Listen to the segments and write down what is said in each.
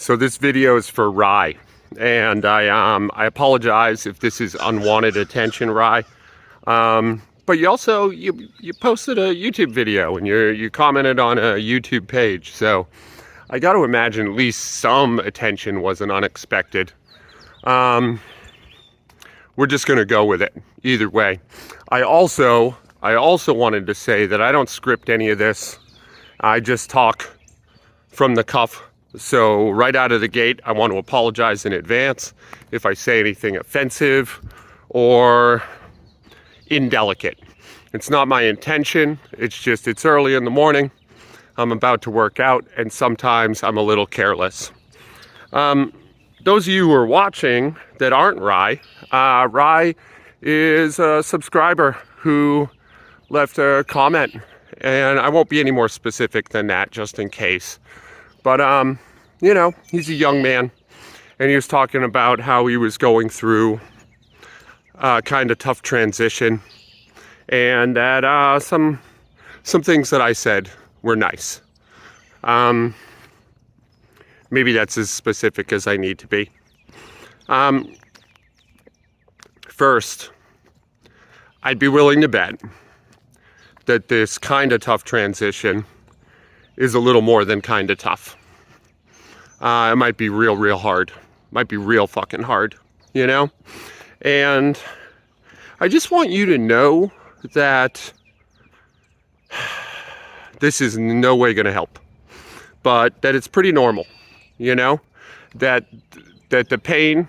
So this video is for Rye, and I apologize if this is unwanted attention, Rye. But you also you posted a YouTube video and you commented on a YouTube page, so I got to imagine at least some attention wasn't unexpected. We're just gonna go with it either way. I also wanted to say that I don't script any of this. I just talk from the cuff. So right out of the gate, I want to apologize in advance if I say anything offensive or indelicate. It's not my intention. It's early in the morning. I'm about to work out, and sometimes I'm a little careless. Those of you who are watching that aren't Rye, Rye is a subscriber who left a comment, and I won't be any more specific than that, just in case. But, you know, he's a young man, and he was talking about how he was going through a kind of tough transition, and that some things that I said were nice. Maybe that's as specific as I need to be. First, I'd be willing to bet that this kind of tough transition is a little more than kind of tough. It might be real hard. Might be real fucking hard, you know? And I just want you to know that this is in no way going to help, but that it's pretty normal, you know? That the pain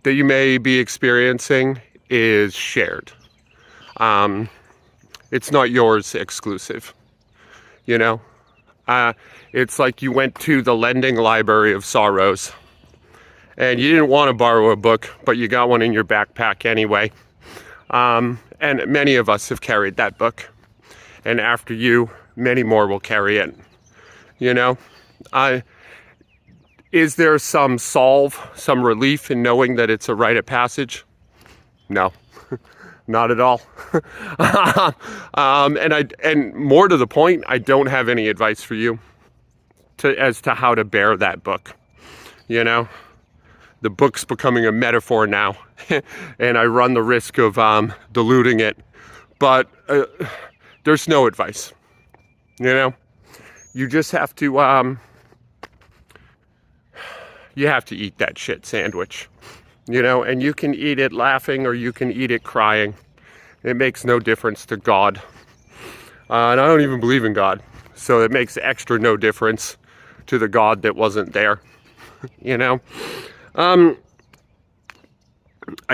that you may be experiencing is shared. It's not yours exclusive. You know, it's like you went to the lending library of sorrows and you didn't want to borrow a book, but you got one in your backpack anyway. And many of us have carried that book, and after you, many more will carry it. You know, is there some some relief in knowing that it's a rite of passage? No. Not at all. And more to the point, I don't have any advice for you as to how to bear that book. You know, the book's becoming a metaphor now, and I run the risk of diluting it. But there's no advice. You know, you just have to eat that shit sandwich. You know, and you can eat it laughing or you can eat it crying. It makes no difference to God. And I don't even believe in God. So it makes extra no difference to the God that wasn't there. You know? I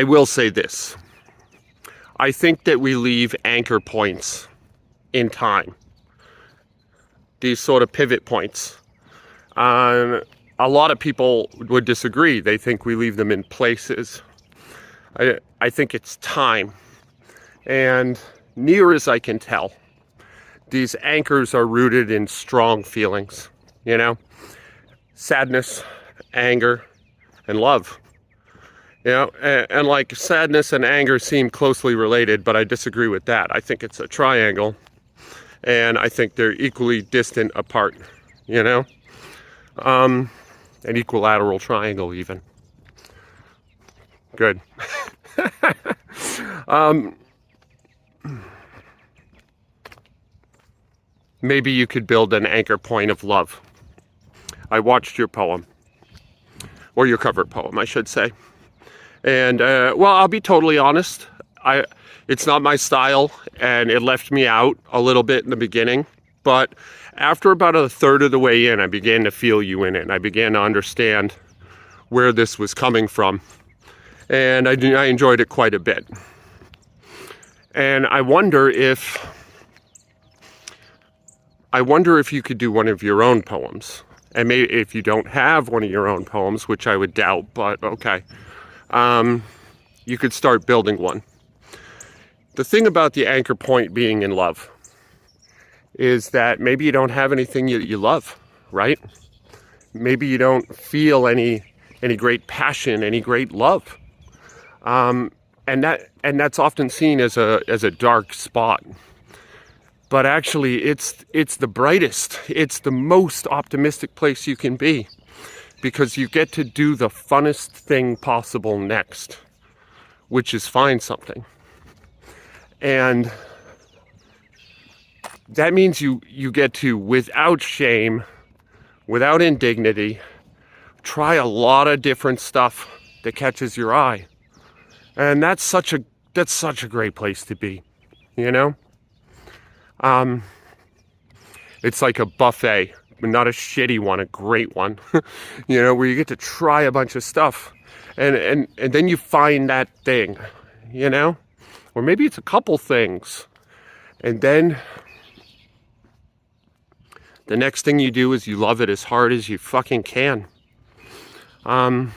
will say this. I think that we leave anchor points in time. These sort of pivot points. A lot of people would disagree. They think we leave them in places. I think it's time. And near as I can tell, these anchors are rooted in strong feelings, you know? Sadness, anger, and love. You know, and like sadness and anger seem closely related, but I disagree with that. I think it's a triangle, and I think they're equally distant apart, you know? An equilateral triangle even. Good. Maybe you could build an anchor point of love. I watched your poem. Or your cover poem, I should say. And, well, I'll be totally honest. It's not my style, and it left me out a little bit in the beginning. But after about a third of the way in, I began to feel you in it. And I began to understand where this was coming from. And I enjoyed it quite a bit. And I wonder if you could do one of your own poems. And maybe if you don't have one of your own poems, which I would doubt, but okay. You could start building one. The thing about the anchor point being in love is that maybe you don't have anything you love, right? Maybe you don't feel any great passion, any great love. And that's often seen as a dark spot. But actually, it's the brightest. It's the most optimistic place you can be, because you get to do the funnest thing possible next, which is find something. And that means you get to, without shame, without indignity, try a lot of different stuff that catches your eye. And that's such a great place to be, you know? It's like a buffet, but not a shitty one, a great one, you know, where you get to try a bunch of stuff, and then you find that thing, you know, or maybe it's a couple things, and then the next thing you do is you love it as hard as you fucking can. And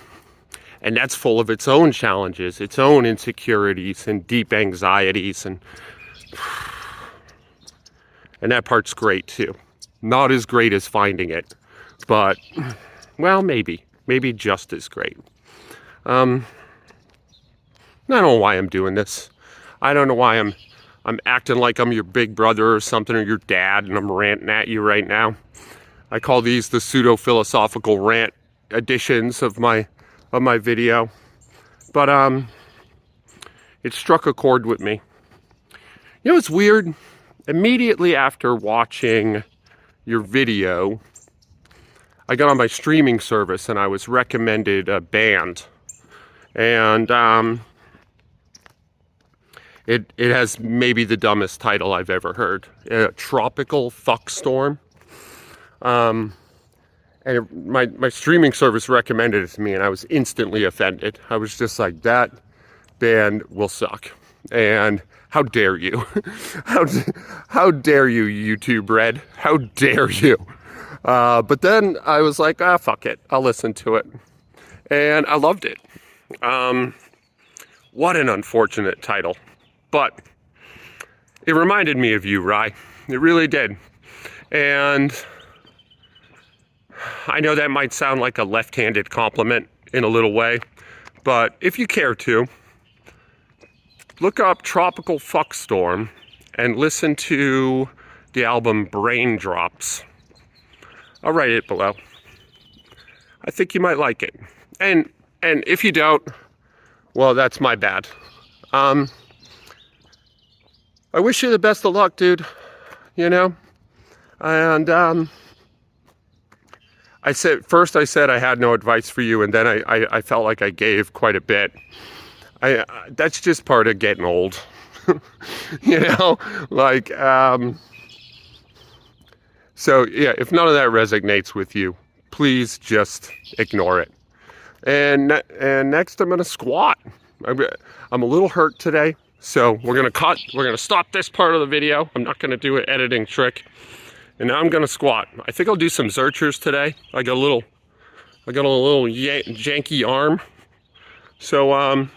that's full of its own challenges, its own insecurities and deep anxieties, and that part's great too. Not as great as finding it, but, well, maybe just as great. I don't know why I'm doing this. I don't know why I'm acting like I'm your big brother or something, or your dad, and I'm ranting at you right now. I call these the pseudo-philosophical rant editions of my video. But it struck a chord with me. You know, it's weird. Immediately after watching your video, I got on my streaming service and I was recommended a band. And it has maybe the dumbest title I've ever heard. Tropical Fuck Storm. And my streaming service recommended it to me, and I was instantly offended. I was just like, that band will suck. And how dare you? How dare you, YouTube Red? How dare you? But then I was like, fuck it. I'll listen to it. And I loved it. What an unfortunate title. But it reminded me of you, Rye. It really did. And I know that might sound like a left-handed compliment in a little way, but if you care to, look up Tropical Fuck Storm and listen to the album Brain Drops. I'll write it below. I think you might like it. And if you don't, well, that's my bad. I wish you the best of luck, dude. You know? And I said I had no advice for you, and then I felt like I gave quite a bit. That's just part of getting old. You know? Like, so yeah, if none of that resonates with you, please just ignore it. And next I'm gonna squat. I'm a little hurt today, so we're gonna stop this part of the video. I'm not gonna do an editing trick. And now I'm gonna squat. I think I'll do some Zerchers today. I got a little janky arm. So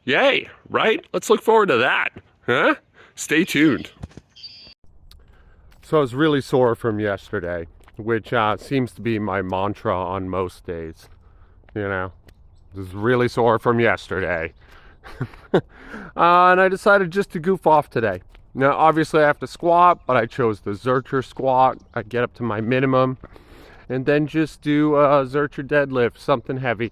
yay, right? Let's look forward to that. Huh? Stay tuned. So I was really sore from yesterday, which seems to be my mantra on most days. You know, I was really sore from yesterday. And I decided just to goof off today. Now, obviously I have to squat, but I chose the Zercher squat. I get up to my minimum and then just do a Zercher deadlift, something heavy.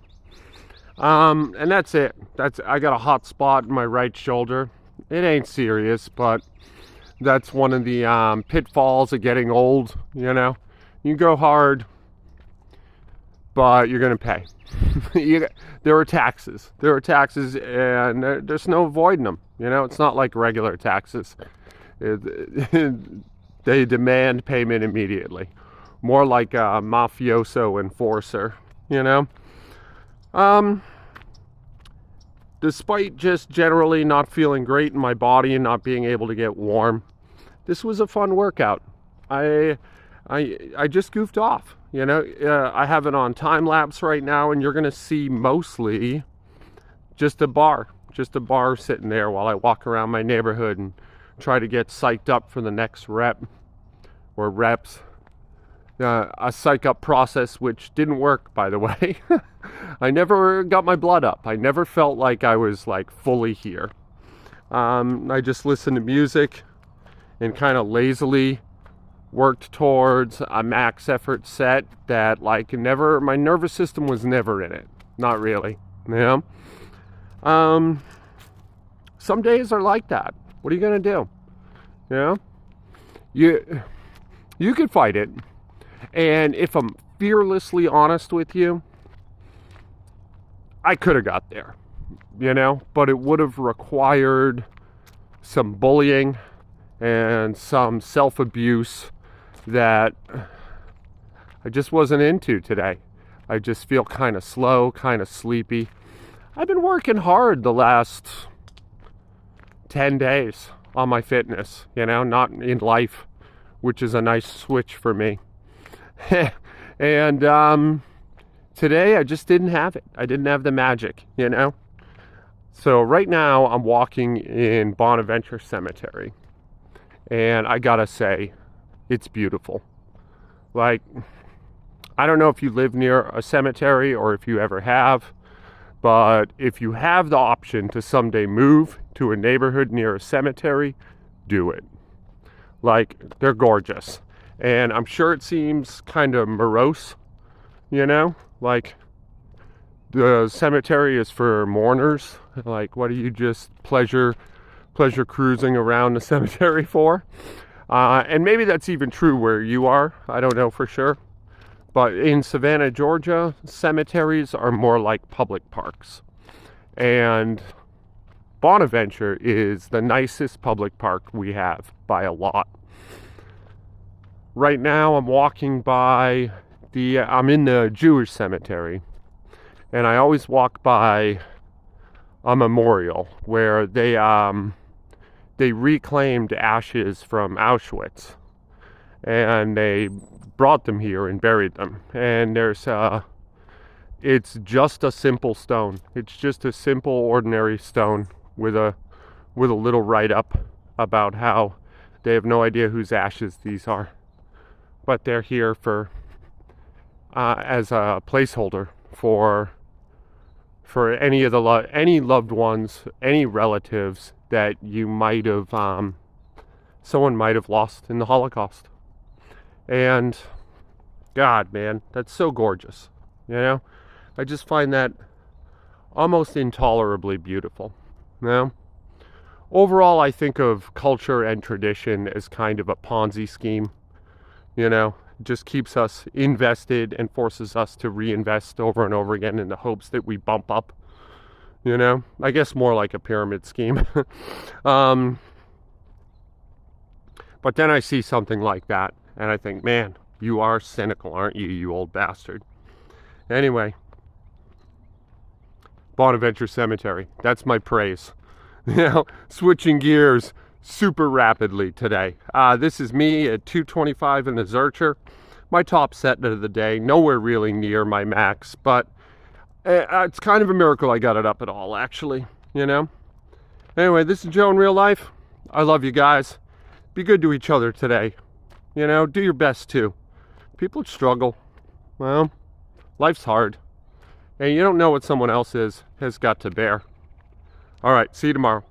And that's it. I got a hot spot in my right shoulder. It ain't serious, but that's one of the pitfalls of getting old, you know. You go hard, but you're going to pay. There are taxes. And there's no avoiding them. You know, it's not like regular taxes. They demand payment immediately. More like a mafioso enforcer, you know. Despite just generally not feeling great in my body and not being able to get warm, this was a fun workout. I just goofed off, you know. I have it on time lapse right now, and you're gonna see mostly just a bar sitting there while I walk around my neighborhood and try to get psyched up for the next rep or reps. A psych up process which didn't work, by the way. I never got my blood up. I never felt like I was like fully here. I just listened to music and kind of lazily worked towards a max effort set that like never, my nervous system was never in it. Not really, you know? Some days are like that. What are you gonna do? You know? You could fight it. And if I'm fearlessly honest with you, I could have got there, you know, but it would have required some bullying and some self-abuse that I just wasn't into today. I just feel kind of slow, kind of sleepy. I've been working hard the last 10 days on my fitness, you know, not in life, which is a nice switch for me. And today I just didn't have it. I didn't have the magic, you know. So right now I'm walking in Bonaventure Cemetery, and I gotta say, it's beautiful. Like, I don't know if you live near a cemetery or if you ever have, but if you have the option to someday move to a neighborhood near a cemetery, do it. Like, they're gorgeous. And I'm sure it seems kind of morose, you know? Like, the cemetery is for mourners. Like, what are you just pleasure cruising around the cemetery for? And maybe that's even true where you are. I don't know for sure. But in Savannah, Georgia, cemeteries are more like public parks. And Bonaventure is the nicest public park we have by a lot. Right now I'm walking by I'm in the Jewish cemetery, and I always walk by a memorial where they reclaimed ashes from Auschwitz, and they brought them here and buried them. And it's just a simple stone. It's just a simple, ordinary stone with a little write-up about how they have no idea whose ashes these are, but they're here for as a placeholder for any of any loved ones, any relatives that you might have someone might have lost in the Holocaust. And God, man, that's so gorgeous, you know? I just find that almost intolerably beautiful, you know? Overall, I think of culture and tradition as kind of a Ponzi scheme, you know? It just keeps us invested and forces us to reinvest over and over again in the hopes that we bump up, you know? I guess more like a pyramid scheme. But then I see something like that, and I think, man, you are cynical, aren't you, you old bastard? Anyway, Bonaventure Cemetery, that's my praise. You know, switching gears super rapidly today. This is me at 225 in the Zercher. My top set of the day, nowhere really near my max, but it's kind of a miracle I got it up at all, actually, you know? Anyway, this is Joe in real life. I love you guys. Be good to each other today. You know, do your best too. People struggle. Well, life's hard. And you don't know what someone else has got to bear. All right, see you tomorrow.